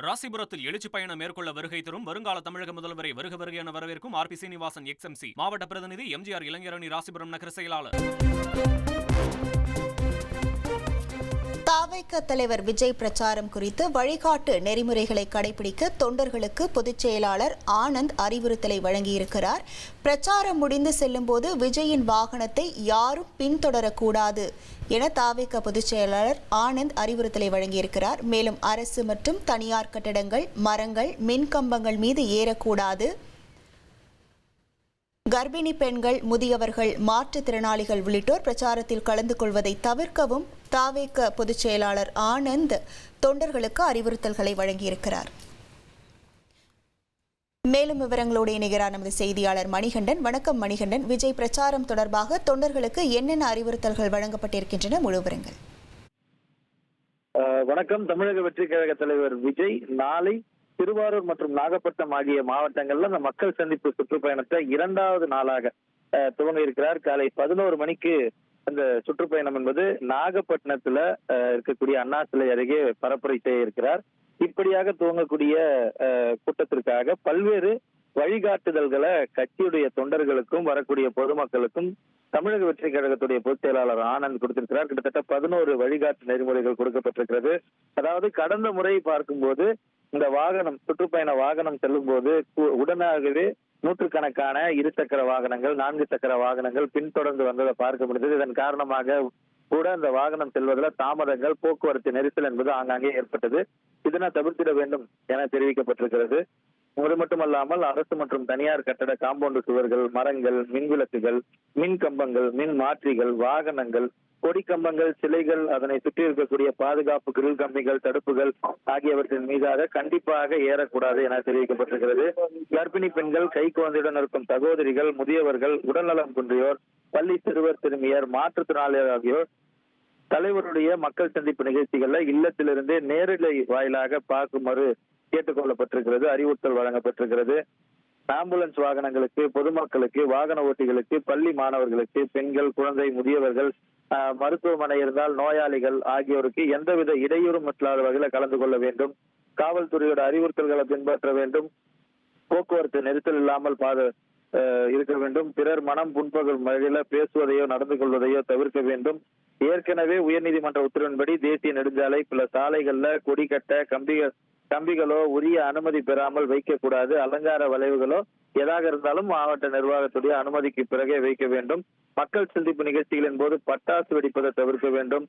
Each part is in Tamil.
ராசிபுரத்தில் எழுச்சி பயணம் மேற்கொள்ள வருகை தரும் வருங்கால தமிழக முதல்வரை வருக வருக என வரவேற்கும் ஆர் பி சீனிவாசன் எக்ஸ்எம்சி மாவட்ட பிரதிநிதி எம்ஜிஆர் இளைஞரணி ராசிபுரம் நகர செயலாளர். தாவேக தலைவர் விஜய் பிரச்சாரம் குறித்து வழிகாட்டு நெறிமுறைகளை கடைபிடிக்க தொண்டர்களுக்கு பொதுச் செயலாளர் ஆனந்த் அறிவுறுத்தலை வழங்கியிருக்கிறார். பிரச்சாரம் முடிந்து செல்லும் போது விஜயின் வாகனத்தை யாரும் பின்தொடரக்கூடாது என தாவேக பொதுச் செயலாளர் ஆனந்த் அறிவுறுத்தலை வழங்கியிருக்கிறார். மேலும் அரசு மற்றும் தனியார் கட்டடங்கள், மரங்கள், மின்கம்பங்கள் மீது ஏறக்கூடாது. கர்ப்பிணி பெண்கள், முதியவர்கள், மாற்றுத்திறனாளிகள் உள்ளிட்டோர் பிரச்சாரத்தில் கலந்து கொள்வதை தவிர்க்கவும் தாவேக பொதுச் செயலாளர் ஆனந்த் தொண்டர்களுக்கு அறிவுறுத்தல்களை வழங்கியிருக்கிறார். மேலும் விவரங்களோடு இணைகிறார் நமது செய்தியாளர் மணிகண்டன். வணக்கம் மணிகண்டன். விஜய் பிரச்சாரம் தொடர்பாக தொண்டர்களுக்கு என்னென்ன அறிவுறுத்தல்கள் வழங்கப்பட்டிருக்கின்றன? முழு விவரங்கள். வணக்கம். தமிழக வெற்றி கழக தலைவர் விஜய் நாளை திருவாரூர் மற்றும் நாகப்பட்டினம் ஆகிய மாவட்டங்கள்ல அந்த மக்கள் சந்திப்பு சுற்றுப்பயணத்தை 2வது நாளாக துவங்க இருக்கிறார். காலை 11 மணிக்கு அந்த சுற்றுப்பயணம் என்பது நாகப்பட்டினத்துல இருக்கக்கூடிய அண்ணா சிலை அருகே பரப்புரை செய்ய இருக்கிறார். இப்படியாக துவங்கக்கூடிய கூட்டத்திற்காக பல்வேறு வழிகாட்டுதல்களை கட்சியுடைய தொண்டர்களுக்கும் வரக்கூடிய பொதுமக்களுக்கும் தமிழக வெற்றி கழகத்துடைய பொதுச் செயலாளர் ஆனந்த் கொடுத்திருக்கிறார். கிட்டத்தட்ட 11 வழிகாட்டு நெறிமுறைகள் கொடுக்கப்பட்டிருக்கிறது. அதாவது கடந்த முறை பார்க்கும்போது இந்த வாகனம், சுற்றுப்பயண வாகனம் செல்லும் போது உடனாகவே நூற்றுக்கணக்கான இருசக்கர வாகனங்கள், 4 சக்கர வாகனங்கள் பின்தொடர்ந்து வந்ததை பார்க்க முடிந்தது. இதன் காரணமாக கூட அந்த வாகனம் செல்வதில் தாமதங்கள், போக்குவரத்து நெரிசல் என்பது ஆங்காங்கே ஏற்பட்டது. இதனை தவிர்த்திட வேண்டும் என தெரிவிக்கப்பட்டிருக்கிறது. அது மட்டுமல்லாமல் அரசு மற்றும் தனியார் கட்டட காம்பவுண்டு சுவர்கள், மரங்கள், மின் விளக்குகள், மின் கம்பங்கள், மின் மாற்றிகள், வாகனங்கள், கொடி கம்பங்கள், சிலைகள், அதனை சுற்றி இருக்கக்கூடிய பாதுகாப்பு கிரில் கம்பிகள், தடுப்புகள் ஆகியவற்றின் மீதாக கண்டிப்பாக ஏறக்கூடாது என தெரிவிக்கப்பட்டிருக்கிறது. கர்ப்பிணி பெண்கள், கை குழந்தையுடன் இருக்கும் சகோதரிகள், முதியவர்கள், உடல்நலம் குன்றியோர், பள்ளி சிறுவர் சிறுமியர், மாற்றுத்திறனாளிகள் ஆகியோர் தலைவருடைய மக்கள் சந்திப்பு நிகழ்ச்சிகள்ல இல்லத்திலிருந்தே நேரடி வாயிலாக பார்க்குமாறு கேட்டுக்கொள்ளப்பட்டிருக்கிறது, அறிவுறுத்தல் வழங்கப்பட்டிருக்கிறது. ஆம்புலன்ஸ் வாகனங்களுக்கு, பொதுமக்களுக்கு, வாகன ஓட்டிகளுக்கு, பள்ளி மாணவர்களுக்கு, பெண்கள், குழந்தை, முதியவர்கள், மருத்துவமனை இருந்தால் நோயாளிகள் ஆகியோருக்கு எந்தவித இடையூறும் இல்லாத வகையில கலந்து கொள்ள வேண்டும். காவல்துறையோட அறிவுறுத்தல்களை பின்பற்ற வேண்டும். போக்குவரத்து நெரிசல் இல்லாமல் இருக்க வேண்டும். பிறர் மனம் புண்பகல் வகையில பேசுவதையோ நடந்து கொள்வதையோ தவிர்க்க வேண்டும். ஏற்கனவே உயர்நீதிமன்ற உத்தரவின்படி தேசிய நெடுஞ்சாலை பல சாலைகள்ல கொடி கட்ட கம்பிகளோ உரிய அனுமதி பெறாமல் வைக்கக்கூடாது. அலங்கார வளைவுகளோ எதாக இருந்தாலும் மாவட்ட நிர்வாகத்துடைய அனுமதிக்கு பிறகே வைக்க வேண்டும். மக்கள் சந்திப்பு நிகழ்ச்சிகளின் போது பட்டாசு வெடிப்பதை தவிர்க்க வேண்டும்.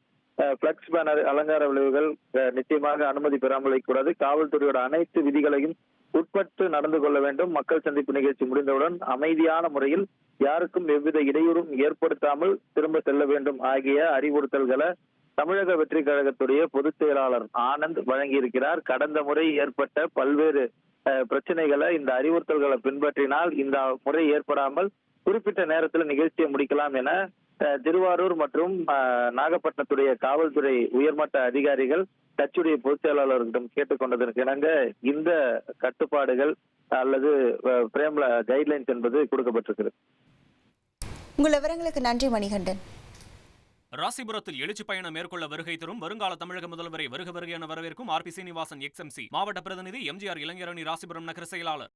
பிளக்ஸ் பேனர், அலங்கார விளைவுகள் நிச்சயமாக அனுமதி பெறாமல் வைக்கக்கூடாது. காவல்துறையோட அனைத்து விதிகளையும் உட்பட்டு நடந்து கொள்ள வேண்டும். மக்கள் சந்திப்பு நிகழ்ச்சி முடிந்தவுடன் அமைதியான முறையில் யாருக்கும் எவ்வித இடையூறும் ஏற்படுத்தாமல் திரும்ப செல்ல வேண்டும் ஆகிய அறிவுறுத்தல்களை தமிழக வெற்றி கழகத்துடைய பொதுச் செயலாளர் ஆனந்த் வழங்கியிருக்கிறார். கடந்த முறை ஏற்பட்ட பல்வேறு பிரச்சனைகளை இந்த அறிவுறுத்தல்களை பின்பற்றினால் இந்த முறை ஏற்படாமல் குறிப்பிட்ட நேரத்தில் நிகழ்ச்சியை முடிக்கலாம் என திருவாரூர் மற்றும் நாகப்பட்டினத்துடைய காவல்துறை உயர்மட்ட அதிகாரிகள் கட்சியுடைய பொதுச் செயலாளர்களிடம் கேட்டுக்கொண்டதற்கு இணங்க இந்த கட்டுப்பாடுகள் அல்லது பிரேம்ல கைட்லைன்ஸ் என்பது கொடுக்கப்பட்டிருக்கிறது. உங்கள் விவரங்களுக்கு நன்றி மணிகண்டன். ராசிபுரத்தில் எழுச்சி பயணம் மேற்கொள்ள வருகை தரும் வருங்கால தமிழக முதல்வரை வருக வருக என வரவேற்கும் ஆர் பி சீனிவாசன் எக்ஸ்எம்சி மாவட்ட பிரதிநிதி எம்ஜிஆர் இளைஞரணி ராசிபுரம் நகர செயலாளர்.